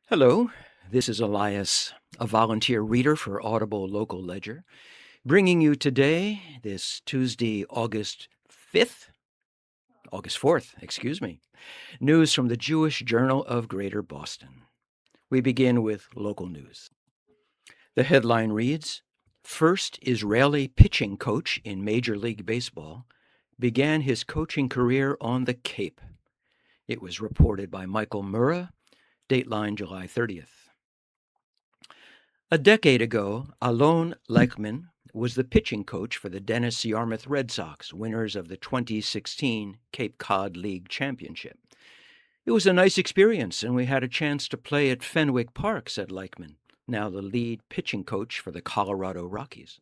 Hello, this is Elias, a volunteer reader for Audible Local Ledger, bringing you today, this Tuesday, August 4th, news from the Jewish Journal of Greater Boston. We begin with local news. The headline reads, First Israeli pitching coach in Major League Baseball began his coaching career on the Cape. It was reported by Michael Murrah, dateline July 30th. A decade ago, Alon Leichman was the pitching coach for the Dennis Yarmouth Red Sox, winners of the 2016 Cape Cod League Championship. It was a nice experience, and we had a chance to play at Fenwick Park, said Leichman, now the lead pitching coach for the Colorado Rockies.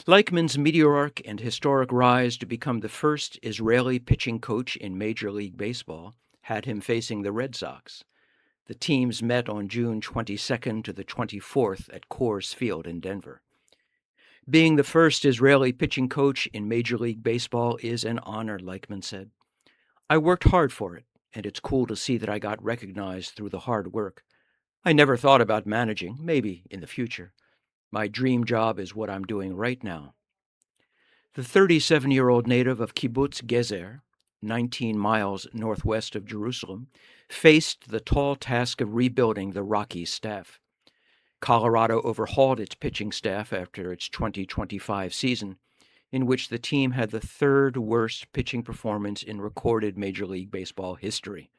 Leichman's meteoric and historic rise to become the first Israeli pitching coach in Major League Baseball had him facing the Red Sox. The teams met on June 22nd to the 24th at Coors Field in Denver. Being the first Israeli pitching coach in Major League Baseball is an honor, Leichman said. I worked hard for it, and it's cool to see that I got recognized through the hard work. I never thought about managing, maybe in the future. My dream job is what I'm doing right now. The 37-year-old native of Kibbutz Gezer, 19 miles northwest of Jerusalem, faced the tall task of rebuilding the Rockies staff. Colorado overhauled its pitching staff after its 2025 season, in which the team had the third worst pitching performance in recorded Major League Baseball history.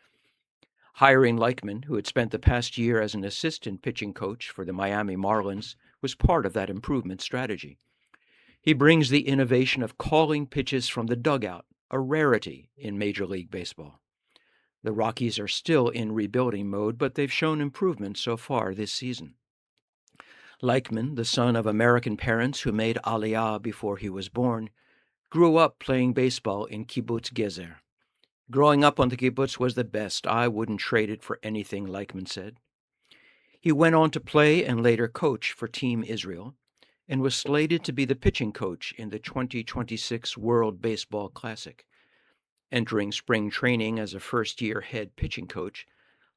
Hiring Leichman, who had spent the past year as an assistant pitching coach for the Miami Marlins, was part of that improvement strategy. He brings the innovation of calling pitches from the dugout, a rarity in Major League Baseball. The Rockies are still in rebuilding mode, but they've shown improvement so far this season. Leichman, the son of American parents who made Aliyah before he was born, grew up playing baseball in Kibbutz Gezer. Growing up on the kibbutz was the best. I wouldn't trade it for anything, Leichman said. He went on to play and later coach for Team Israel and was slated to be the pitching coach in the 2026 World Baseball Classic. Entering spring training as a first-year head pitching coach,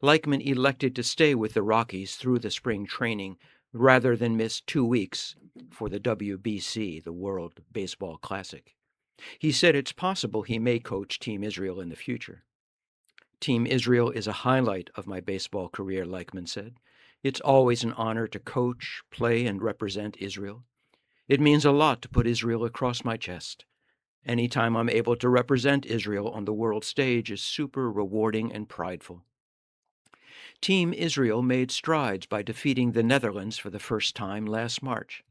Leichman elected to stay with the Rockies through the spring training rather than miss 2 weeks for the WBC, the World Baseball Classic. He said it's possible he may coach Team Israel in the future. Team Israel is a highlight of my baseball career, Leichman said. It's always an honor to coach, play, and represent Israel. It means a lot to put Israel across my chest. Anytime I'm able to represent Israel on the world stage is super rewarding and prideful. Team Israel made strides by defeating the Netherlands for the first time last March.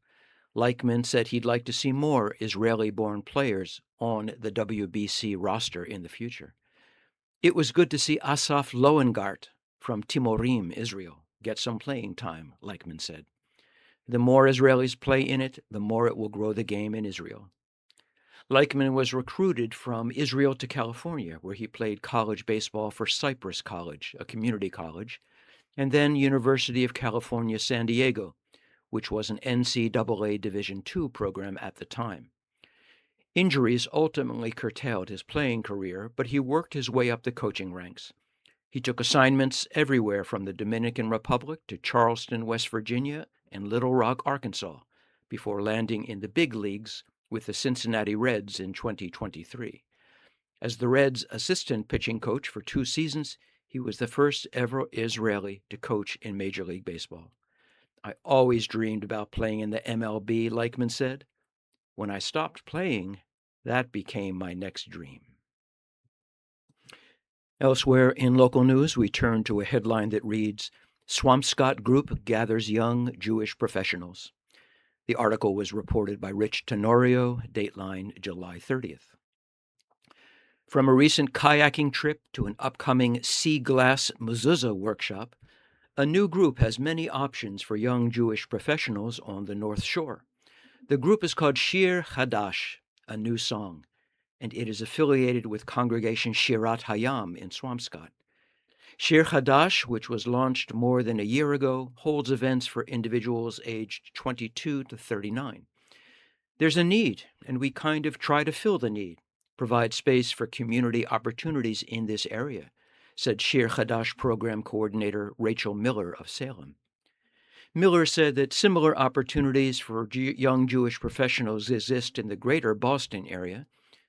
Leichman said he'd like to see more Israeli-born players on the WBC roster in the future. It was good to see Asaf Loengart from Timorim, Israel, get some playing time, Leichman said. The more Israelis play in it, the more it will grow the game in Israel. Leichman was recruited from Israel to California, where he played college baseball for Cypress College, a community college, and then University of California, San Diego, which was an NCAA Division II program at the time. Injuries ultimately curtailed his playing career, but he worked his way up the coaching ranks. He took assignments everywhere from the Dominican Republic to Charleston, West Virginia, and Little Rock, Arkansas, before landing in the big leagues with the Cincinnati Reds in 2023. As the Reds' assistant pitching coach for 2 seasons, he was the first ever Israeli to coach in Major League Baseball. I always dreamed about playing in the MLB, Leichman said. When I stopped playing, that became my next dream. Elsewhere in local news, we turn to a headline that reads, Swampscott Group gathers young Jewish professionals. The article was reported by Rich Tenorio, dateline July 30th. From a recent kayaking trip to an upcoming sea glass mezuzah workshop, a new group has many options for young Jewish professionals on the North Shore. The group is called Shir Hadash, a new song, and it is affiliated with Congregation Shirat Hayam in Swampscott. Shir Hadash, which was launched more than a year ago, holds events for individuals aged 22 to 39. There's a need, and we kind of try to fill the need, provide space for community opportunities in this area, said Shir Chadash program coordinator Rachel Miller of Salem. Miller said that similar opportunities for young Jewish professionals exist in the greater Boston area,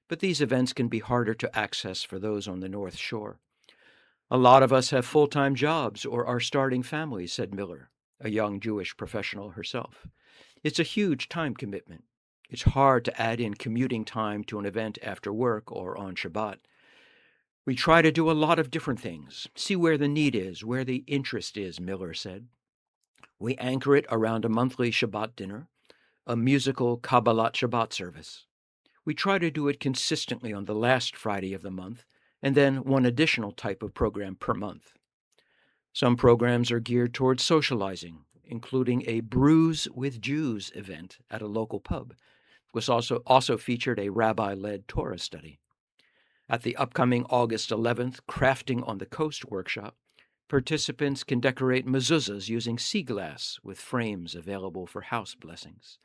but these events can be harder to access for those on the North Shore. A lot of us have full-time jobs or are starting families, said Miller, a young Jewish professional herself. It's a huge time commitment. It's hard to add in commuting time to an event after work or on Shabbat. We try to do a lot of different things, see where the need is, where the interest is, Miller said. We anchor it around a monthly Shabbat dinner, a musical Kabbalat Shabbat service. We try to do it consistently on the last Friday of the month, and then one additional type of program per month. Some programs are geared towards socializing, including a Brews with Jews event at a local pub. It was also featured a rabbi-led Torah study. At the upcoming August 11th Crafting on the Coast workshop, participants can decorate mezuzahs using sea glass with frames available for house blessings.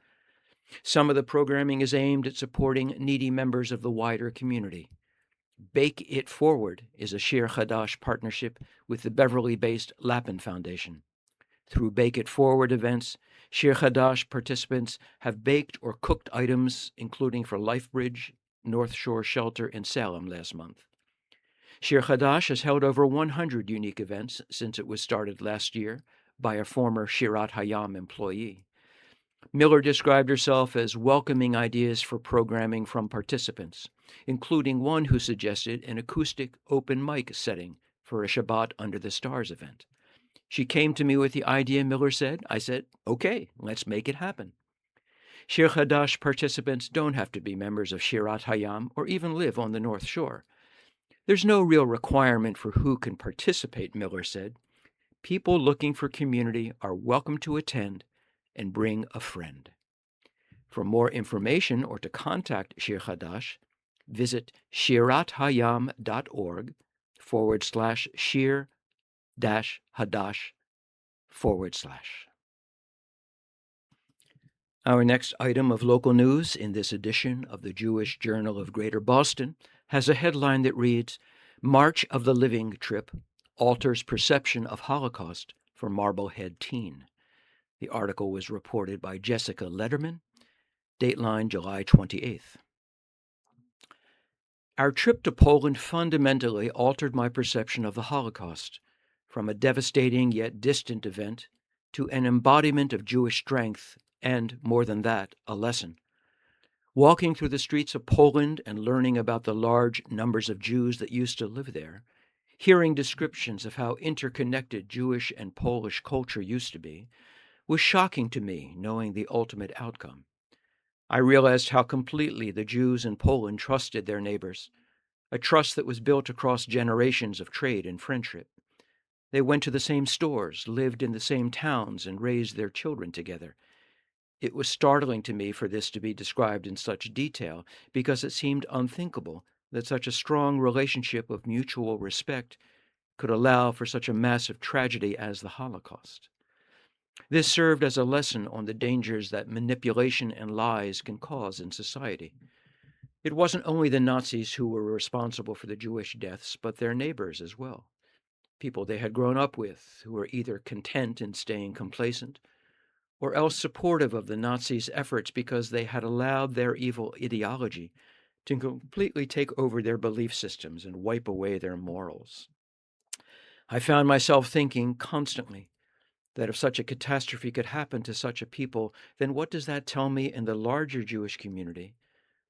Some of the programming is aimed at supporting needy members of the wider community. Bake It Forward is a Shir Chadash partnership with the Beverly-based Lapin Foundation. Through Bake It Forward events, Shir Chadash participants have baked or cooked items, including for LifeBridge, North Shore Shelter in Salem last month. Shir Chadash has held over 100 unique events since it was started last year by a former Shirat Hayam employee. Miller described herself as welcoming ideas for programming from participants, including one who suggested an acoustic open mic setting for a Shabbat Under the Stars event. She came to me with the idea, Miller said. I said, okay, let's make it happen. Shir Chadash participants don't have to be members of Shirat Hayam or even live on the North Shore. There's no real requirement for who can participate, Miller said. People looking for community are welcome to attend and bring a friend. For more information or to contact Shir Chadash, visit shirathayam.org/shir-hadash/. Our next item of local news in this edition of the Jewish Journal of Greater Boston has a headline that reads, March of the Living Trip Alters Perception of Holocaust for Marblehead Teen. The article was reported by Jessica Lederman, dateline July 28th. Our trip to Poland fundamentally altered my perception of the Holocaust, from a devastating yet distant event to an embodiment of Jewish strength and, more than that, a lesson. Walking through the streets of Poland and learning about the large numbers of Jews that used to live there, hearing descriptions of how interconnected Jewish and Polish culture used to be, was shocking to me, knowing the ultimate outcome. I realized how completely the Jews in Poland trusted their neighbors, a trust that was built across generations of trade and friendship. They went to the same stores, lived in the same towns, and raised their children together. It was startling to me for this to be described in such detail because it seemed unthinkable that such a strong relationship of mutual respect could allow for such a massive tragedy as the Holocaust. This served as a lesson on the dangers that manipulation and lies can cause in society. It wasn't only the Nazis who were responsible for the Jewish deaths, but their neighbors as well, people they had grown up with who were either content in staying complacent or else supportive of the Nazis' efforts because they had allowed their evil ideology to completely take over their belief systems and wipe away their morals. I found myself thinking constantly that if such a catastrophe could happen to such a people, then what does that tell me in the larger Jewish community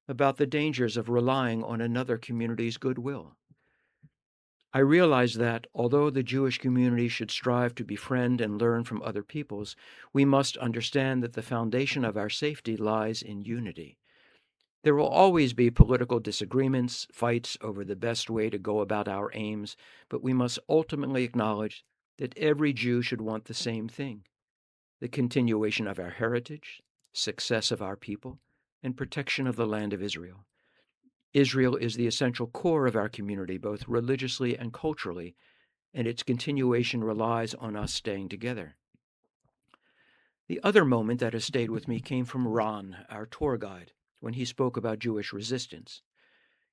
about the dangers of relying on another community's goodwill? I realized that, although the Jewish community should strive to befriend and learn from other peoples, we must understand that the foundation of our safety lies in unity. There will always be political disagreements, fights over the best way to go about our aims, but we must ultimately acknowledge that every Jew should want the same thing: the continuation of our heritage, success of our people, and protection of the land of Israel. Israel is the essential core of our community, both religiously and culturally, and its continuation relies on us staying together. The other moment that has stayed with me came from Ron, our tour guide, when he spoke about Jewish resistance.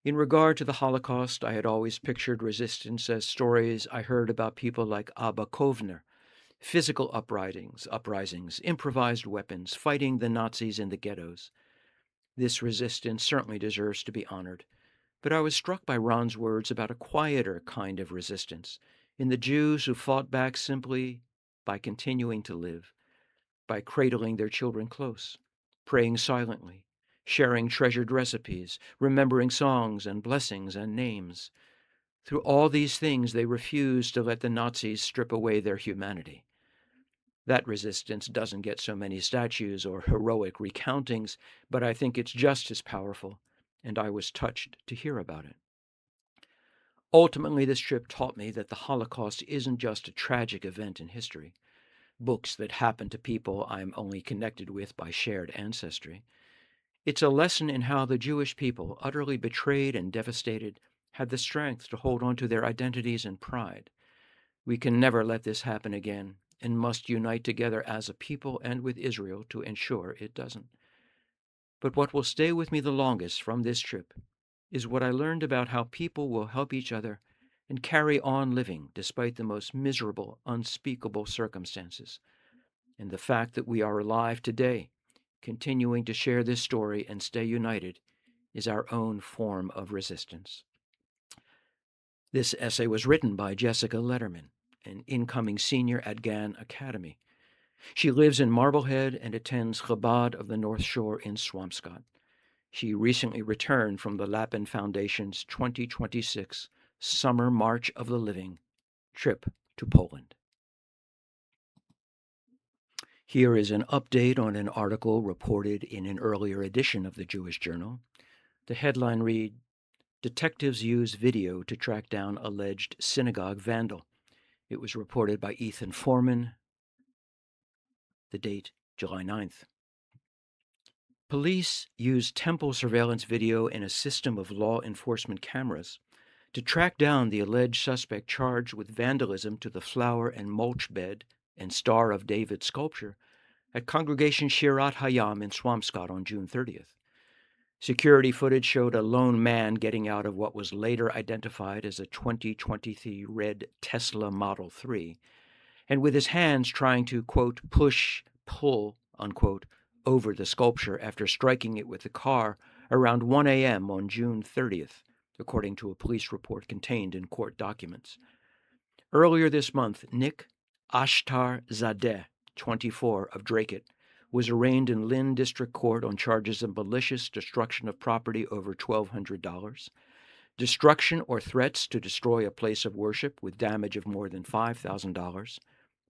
In regard to the Holocaust, I had always pictured resistance as stories I heard about people like Abba Kovner, physical uprisings, improvised weapons, fighting the Nazis in the ghettos. This resistance certainly deserves to be honored, but I was struck by Ron's words about a quieter kind of resistance in the Jews who fought back simply by continuing to live, by cradling their children close, praying silently, sharing treasured recipes, remembering songs and blessings and names. Through all these things, they refused to let the Nazis strip away their humanity. That resistance doesn't get so many statues or heroic recountings, but I think it's just as powerful, and I was touched to hear about it. Ultimately, this trip taught me that the Holocaust isn't just a tragic event in history, books that happen to people I'm only connected with by shared ancestry. It's a lesson in how the Jewish people, utterly betrayed and devastated, had the strength to hold on to their identities and pride. We can never let this happen again and must unite together as a people and with Israel to ensure it doesn't. But what will stay with me the longest from this trip is what I learned about how people will help each other and carry on living despite the most miserable, unspeakable circumstances, and the fact that we are alive today, continuing to share this story and stay united, is our own form of resistance. This essay was written by Jessica Letterman, an incoming senior at Gann Academy. She lives in Marblehead and attends Chabad of the North Shore in Swampscott. She recently returned from the Lapin Foundation's 2026 Summer March of the Living trip to Poland. Here is an update on an article reported in an earlier edition of the Jewish Journal. The headline reads, "Detectives use video to track down alleged synagogue vandal." It was reported by Ethan Foreman. The date, July 9th. Police used temple surveillance video and a system of law enforcement cameras to track down the alleged suspect charged with vandalism to the flower and mulch bed and Star of David sculpture at Congregation Shirat Hayam in Swampscott on June 30th. Security footage showed a lone man getting out of what was later identified as a 2023 red Tesla Model 3, and with his hands trying to, quote, pull, unquote, over the sculpture after striking it with the car around 1 a.m. on June 30th, according to a police report contained in court documents. Earlier this month, Nick Ashtar Zadeh, 24, of Dracut, was arraigned in Lynn District Court on charges of malicious destruction of property over $1,200, destruction or threats to destroy a place of worship with damage of more than $5,000,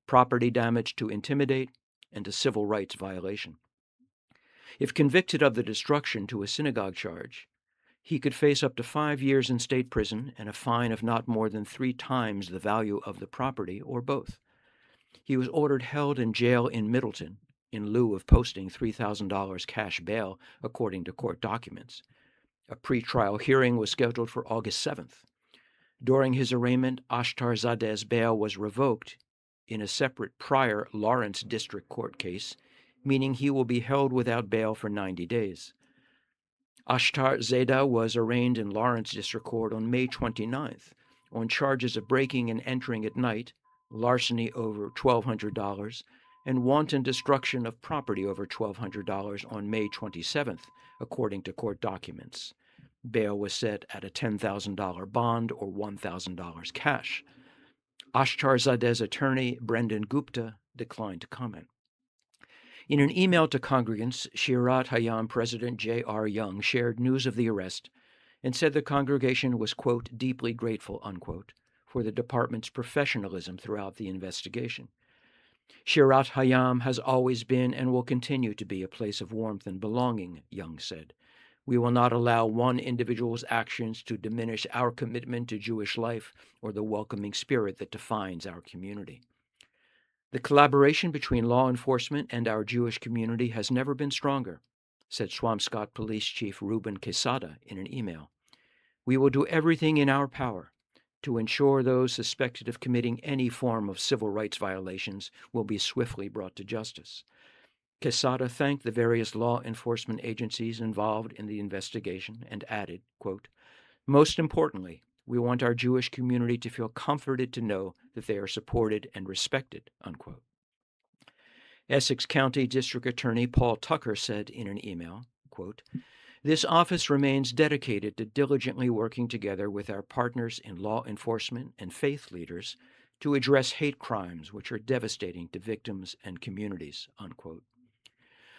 property damage to intimidate, and a civil rights violation. If convicted of the destruction to a synagogue charge, he could face up to 5 years in state prison and a fine of not more than 3 times the value of the property, or both. He was ordered held in jail in Middleton in lieu of posting $3,000 cash bail, according to court documents. A pretrial hearing was scheduled for August 7th. During his arraignment, Ashtar Zadeh's bail was revoked in a separate prior Lawrence District Court case, meaning he will be held without bail for 90 days. Ashtar Zadeh was arraigned in Lawrence District Court on May 29th on charges of breaking and entering at night, larceny over $1,200, and wanton destruction of property over $1,200 on May 27th, according to court documents. Bail was set at a $10,000 bond or $1,000 cash. Ashtar Zadeh's attorney, Brendan Gupta, declined to comment. In an email to congregants, Shirat Hayam President J.R. Young shared news of the arrest and said the congregation was, quote, deeply grateful, unquote, for the department's professionalism throughout the investigation. Shirat Hayam has always been and will continue to be a place of warmth and belonging, Young said. We will not allow one individual's actions to diminish our commitment to Jewish life or the welcoming spirit that defines our community. The collaboration between law enforcement and our Jewish community has never been stronger, said Swampscott Police Chief Ruben Quesada in an email. We will do everything in our power to ensure those suspected of committing any form of civil rights violations will be swiftly brought to justice. Quesada thanked the various law enforcement agencies involved in the investigation and added, quote, Most importantly, we want our Jewish community to feel comforted to know that they are supported and respected, unquote. Essex County District Attorney Paul Tucker said in an email, quote, "This office remains dedicated to diligently working together with our partners in law enforcement and faith leaders to address hate crimes which are devastating to victims and communities," unquote.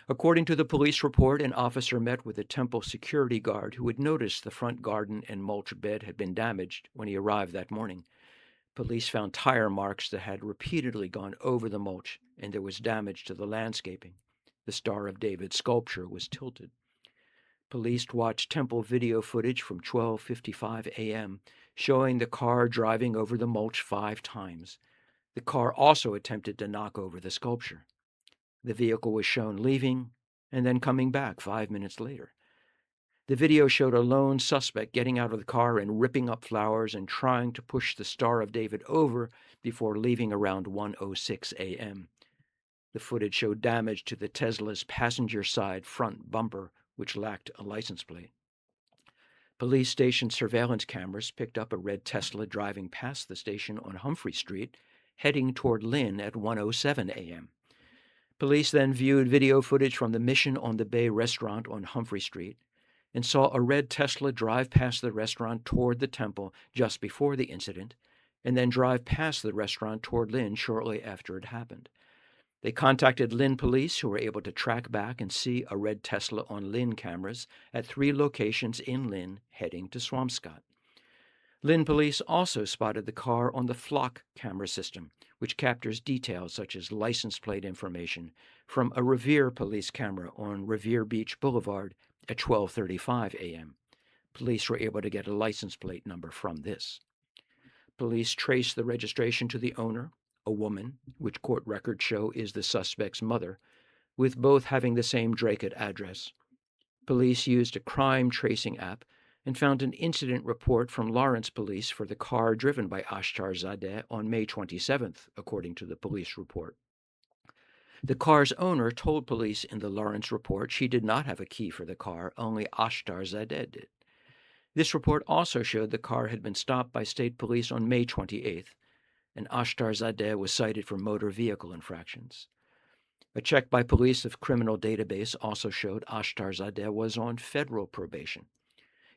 According to the police report, an officer met with a temple security guard who had noticed the front garden and mulch bed had been damaged when he arrived that morning. Police found tire marks that had repeatedly gone over the mulch, and there was damage to the landscaping. The Star of David sculpture was tilted. Police watched temple video footage from 12:55 a.m. showing the car driving over the mulch 5 times. The car also attempted to knock over the sculpture. The vehicle was shown leaving and then coming back 5 minutes later. The video showed a lone suspect getting out of the car and ripping up flowers and trying to push the Star of David over before leaving around 1:06 a.m. The footage showed damage to the Tesla's passenger side front bumper, which lacked a license plate. Police station surveillance cameras picked up a red Tesla driving past the station on Humphrey Street, heading toward Lynn at 1:07 a.m. Police then viewed video footage from the Mission on the Bay restaurant on Humphrey Street and saw a red Tesla drive past the restaurant toward the temple just before the incident, and then drive past the restaurant toward Lynn shortly after it happened. They contacted Lynn police, who were able to track back and see a red Tesla on Lynn cameras at 3 locations in Lynn heading to Swampscott. Lynn police also spotted the car on the Flock camera system, which captures details such as license plate information from a Revere police camera on Revere Beach Boulevard at 12:35 a.m. Police were able to get a license plate number from this. Police traced the registration to the owner, a woman, which court records show is the suspect's mother, with both having the same Dracut address. Police used a crime tracing app and found an incident report from Lawrence Police for the car driven by Ashtar Zadeh on May 27th, according to the police report. The car's owner told police in the Lawrence report she did not have a key for the car, only Ashtar Zadeh did. This report also showed the car had been stopped by state police on May 28th, and Ashtar Zadeh was cited for motor vehicle infractions. A check by police of criminal database also showed Ashtar Zadeh was on federal probation.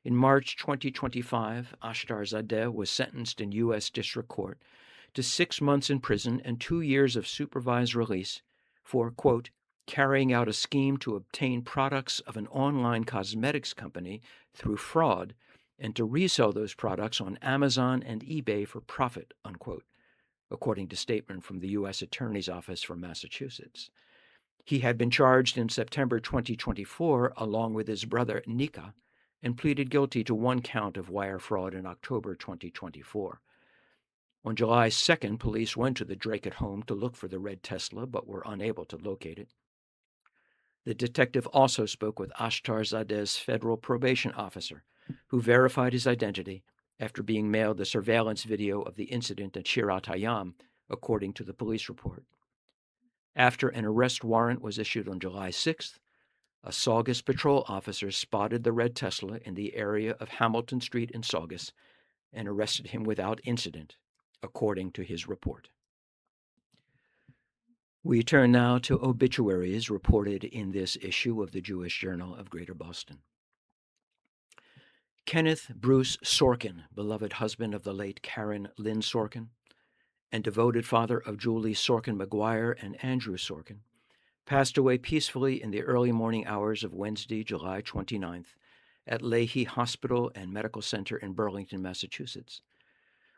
In March 2025, Ashtar Zadeh was sentenced in U.S. District Court to 6 months in prison and 2 years of supervised release for, quote, carrying out a scheme to obtain products of an online cosmetics company through fraud and to resell those products on Amazon and eBay for profit, unquote, according to statement from the U.S. Attorney's Office for Massachusetts. He had been charged in September 2024 along with his brother Nika and pleaded guilty to 1 count of wire fraud in October 2024. On July 2nd, police went to the Dracut home to look for the red Tesla, but were unable to locate it. The detective also spoke with Ashtar Zadeh's federal probation officer, who verified his identity after being mailed the surveillance video of the incident at Shirat Hayam, according to the police report. After an arrest warrant was issued on July 6th, a Saugus patrol officer spotted the red Tesla in the area of Hamilton Street in Saugus and arrested him without incident, according to his report. We turn now to obituaries reported in this issue of the Jewish Journal of Greater Boston. Kenneth Bruce Sorkin, beloved husband of the late Karen Lynn Sorkin, and devoted father of Julie Sorkin McGuire and Andrew Sorkin, passed away peacefully in the early morning hours of Wednesday, July 29th, at Leahy Hospital and Medical Center in Burlington, Massachusetts.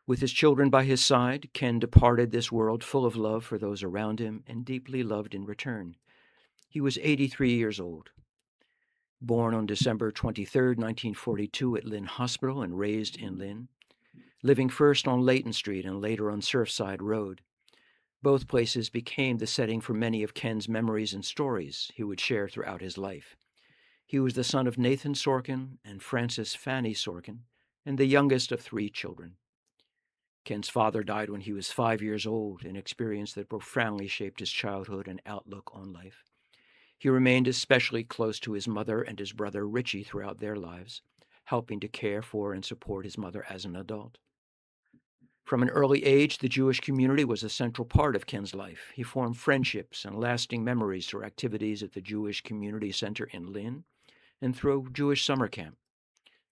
With his children by his side, Ken departed this world full of love for those around him and deeply loved in return. He was 83 years old. Born on December 23, 1942 at Lynn Hospital and raised in Lynn, living first on Layton Street and later on Surfside Road. Both places became the setting for many of Ken's memories and stories he would share throughout his life. He was the son of Nathan Sorkin and Frances Fanny Sorkin, and the youngest of 3 children. Ken's father died when he was 5 years old, an experience that profoundly shaped his childhood and outlook on life. He remained especially close to his mother and his brother Richie throughout their lives. helping to care for and support his mother as an adult. From an early age, the Jewish community was a central part of Ken's life. He formed friendships and lasting memories through activities at the Jewish Community Center in Lynn and through Jewish summer camp.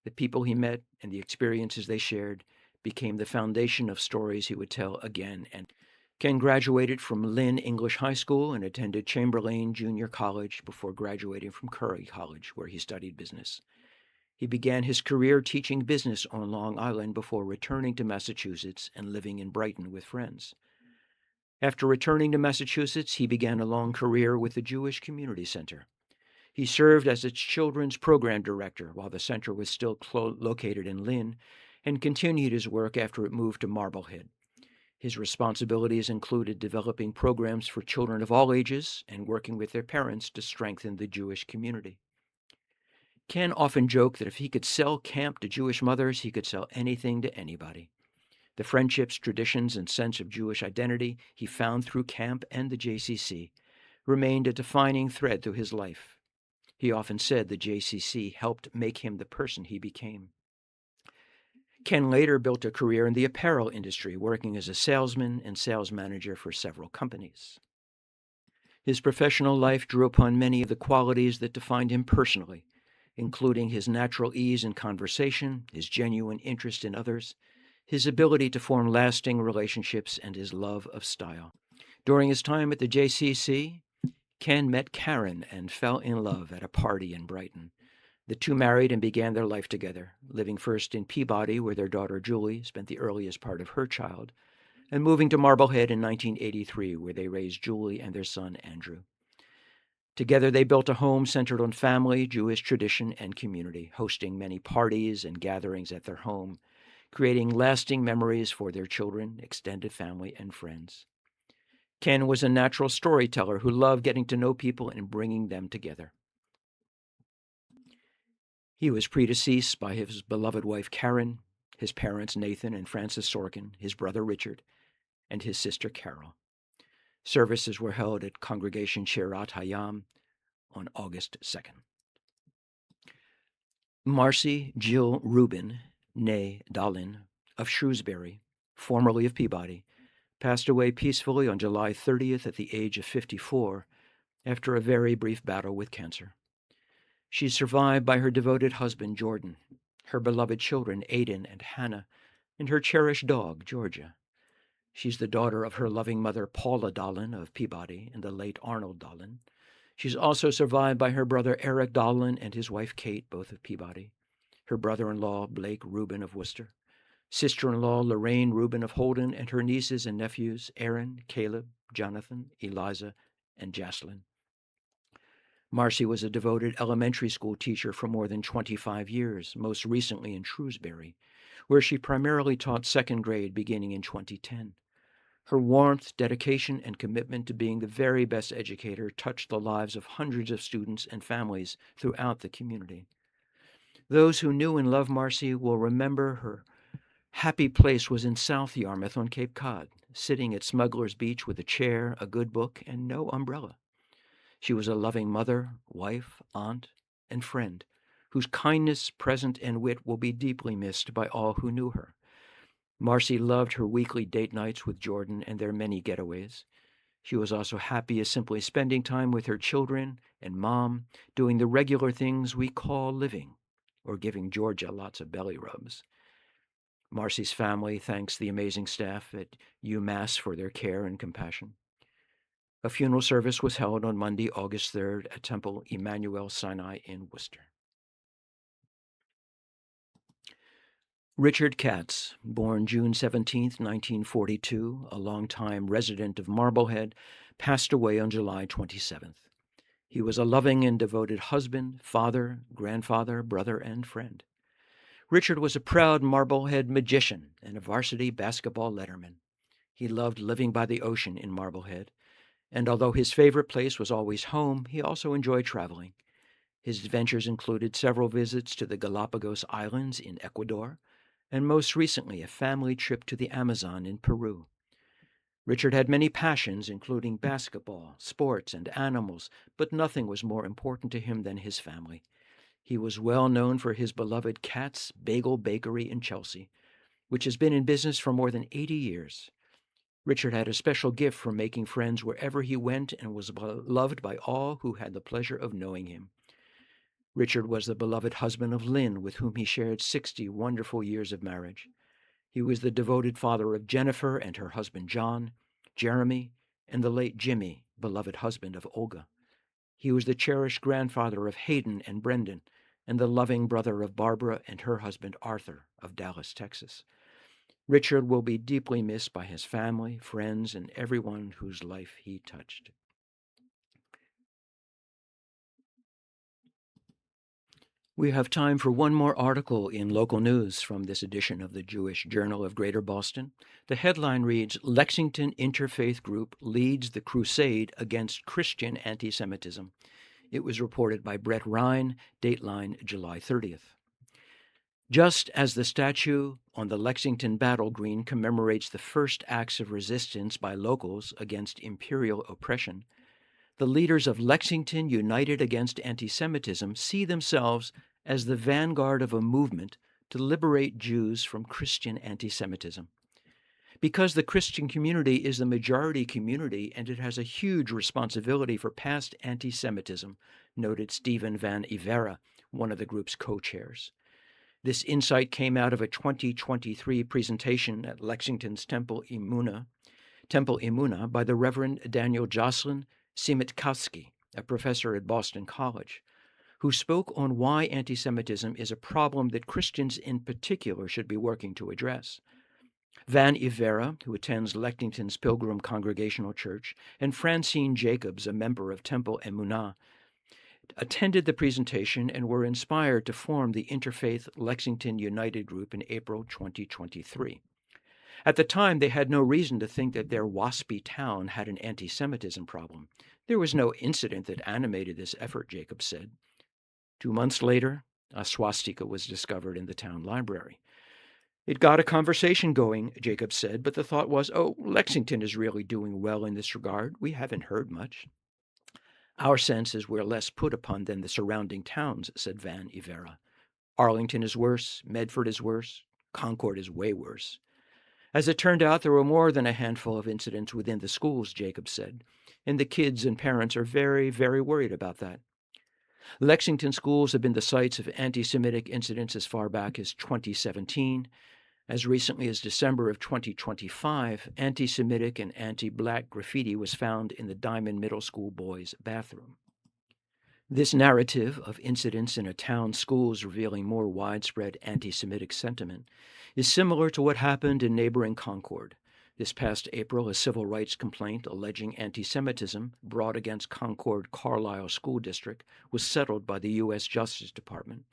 The people he met and the experiences they shared became the foundation of stories he would tell again. And Ken graduated from Lynn English High School and attended Chamberlain Junior College before graduating from Curry College, where he studied business. He began his career teaching business on Long Island before returning to Massachusetts and living in Brighton with friends. After returning to Massachusetts, he began a long career with the Jewish Community Center. He served as its children's program director while the center was still located in Lynn and continued his work after it moved to Marblehead. His responsibilities included developing programs for children of all ages and working with their parents to strengthen the Jewish community. Ken often joked that if he could sell camp to Jewish mothers, he could sell anything to anybody. The friendships, traditions, and sense of Jewish identity he found through camp and the JCC remained a defining thread through his life. He often said the JCC helped make him the person he became. Ken later built a career in the apparel industry, working as a salesman and sales manager for several companies. His professional life drew upon many of the qualities that defined him personally, including his natural ease in conversation, his genuine interest in others, his ability to form lasting relationships, and his love of style. During his time at the JCC, Ken met Karen and fell in love at a party in Brighton. The two married and began their life together, living first in Peabody, where their daughter Julie spent the earliest part of her child, and moving to Marblehead in 1983, where they raised Julie and their son Andrew. Together, they built a home centered on family, Jewish tradition, and community, hosting many parties and gatherings at their home, creating lasting memories for their children, extended family, and friends. Ken was a natural storyteller who loved getting to know people and bringing them together. He was predeceased by his beloved wife Karen, his parents Nathan and Frances Sorkin, his brother Richard, and his sister Carol. Services were held at Congregation Shirat Hayam on August 2nd. Marcy Jill Rubin, née Dahlin, of Shrewsbury, formerly of Peabody, passed away peacefully on July 30th at the age of 54 after a very brief battle with cancer. She's survived by her devoted husband, Jordan, her beloved children, Aidan and Hannah, and her cherished dog, Georgia. She's the daughter of her loving mother, Paula Dahlin of Peabody, and the late Arnold Dahlin. She's also survived by her brother, Eric Dahlin, and his wife, Kate, both of Peabody, her brother-in-law, Blake Rubin of Worcester, sister-in-law, Lorraine Rubin of Holden, and her nieces and nephews, Aaron, Caleb, Jonathan, Eliza, and Jaslyn. Marcy was a devoted elementary school teacher for more than 25 years, most recently in Shrewsbury, where she primarily taught second grade beginning in 2010. Her warmth, dedication, and commitment to being the very best educator touched the lives of hundreds of students and families throughout the community. Those who knew and loved Marcy will remember her happy place was in South Yarmouth on Cape Cod, sitting at Smuggler's Beach with a chair, a good book, and no umbrella. She was a loving mother, wife, aunt, and friend, whose kindness, presence, and wit will be deeply missed by all who knew her. Marcy loved her weekly date nights with Jordan and their many getaways. She was also happy as simply spending time with her children and Mom, doing the regular things we call living, or giving Georgia lots of belly rubs. Marcy's family thanks the amazing staff at UMass for their care and compassion. A funeral service was held on Monday, August 3rd at Temple Emmanuel Sinai in Worcester. Richard Katz, born June 17, 1942, a longtime resident of Marblehead, passed away on July 27th. He was a loving and devoted husband, father, grandfather, brother, and friend. Richard was a proud Marblehead magician and a varsity basketball letterman. He loved living by the ocean in Marblehead, and although his favorite place was always home, he also enjoyed traveling. His adventures included several visits to the Galapagos Islands in Ecuador, and most recently a family trip to the Amazon in Peru. Richard had many passions, including basketball, sports, and animals, but nothing was more important to him than his family. He was well known for his beloved Katz Bagel Bakery in Chelsea, which has been in business for more than 80 years. Richard had a special gift for making friends wherever he went and was loved by all who had the pleasure of knowing him. Richard was the beloved husband of Lynn, with whom he shared 60 wonderful years of marriage. He was the devoted father of Jennifer and her husband John, Jeremy, and the late Jimmy, beloved husband of Olga. He was the cherished grandfather of Hayden and Brendan, and the loving brother of Barbara and her husband Arthur of Dallas, Texas. Richard will be deeply missed by his family, friends, and everyone whose life he touched. We have time for one more article in local news from this edition of the Jewish Journal of Greater Boston. The headline reads, Lexington Interfaith Group Leads the Crusade Against Christian Anti-Semitism. It was reported by Brett Ryan, dateline July 30th. Just as the statue on the Lexington Battle Green commemorates the first acts of resistance by locals against imperial oppression, the leaders of Lexington United Against Anti-Semitism see themselves as the vanguard of a movement to liberate Jews from Christian anti-Semitism. Because the Christian community is the majority community and it has a huge responsibility for past anti-Semitism, noted Stephen Van Ivera, one of the group's co-chairs. This insight came out of a 2023 presentation at Lexington's Temple Emunah by the Reverend Daniel Jocelyn Siemiatkowski, a professor at Boston College, who spoke on why anti-Semitism is a problem that Christians in particular should be working to address. Van Ivera, who attends Lexington's Pilgrim Congregational Church, and Francine Jacobs, a member of Temple Emunah, attended the presentation and were inspired to form the Interfaith Lexington United Group in April 2023. At the time, they had no reason to think that their waspy town had an anti-Semitism problem. There was no incident that animated this effort, Jacobs said. 2 months later, a swastika was discovered in the town library. It got a conversation going, Jacobs said, but the thought was, Lexington is really doing well in this regard. We haven't heard much. Our sense is we're less put upon than the surrounding towns, said Van Ivera. Arlington is worse, Medford is worse, Concord is way worse. As it turned out, there were more than a handful of incidents within the schools, Jacobs said, and the kids and parents are very, very worried about that. Lexington schools have been the sites of anti-Semitic incidents as far back as 2017. As recently as December of 2025, anti-Semitic and anti-Black graffiti was found in the Diamond Middle School boys' bathroom. This narrative of incidents in a town's schools revealing more widespread anti-Semitic sentiment is similar to what happened in neighboring Concord. This past April, a civil rights complaint alleging anti-Semitism brought against Concord Carlisle School District was settled by the U.S. Justice Department.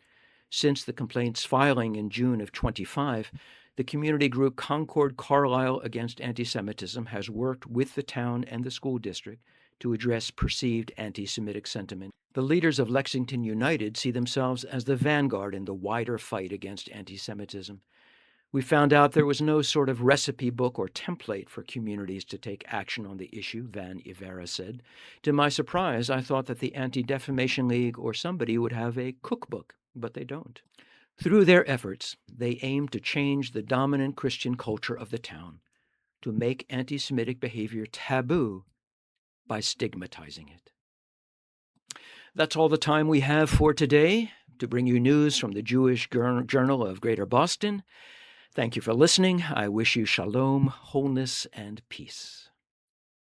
Since the complaint's filing in June of 25, the community group Concord Carlisle Against Anti-Semitism has worked with the town and the school district to address perceived anti-Semitic sentiment. The leaders of Lexington United see themselves as the vanguard in the wider fight against anti-Semitism. We found out there was no sort of recipe book or template for communities to take action on the issue, Van Ivera said. To my surprise, I thought that the Anti-Defamation League or somebody would have a cookbook, but they don't. Through their efforts, they aim to change the dominant Christian culture of the town, to make anti-Semitic behavior taboo by stigmatizing it. That's all the time we have for today to bring you news from the Jewish Journal of Greater Boston. Thank you for listening. I wish you shalom, wholeness, and peace.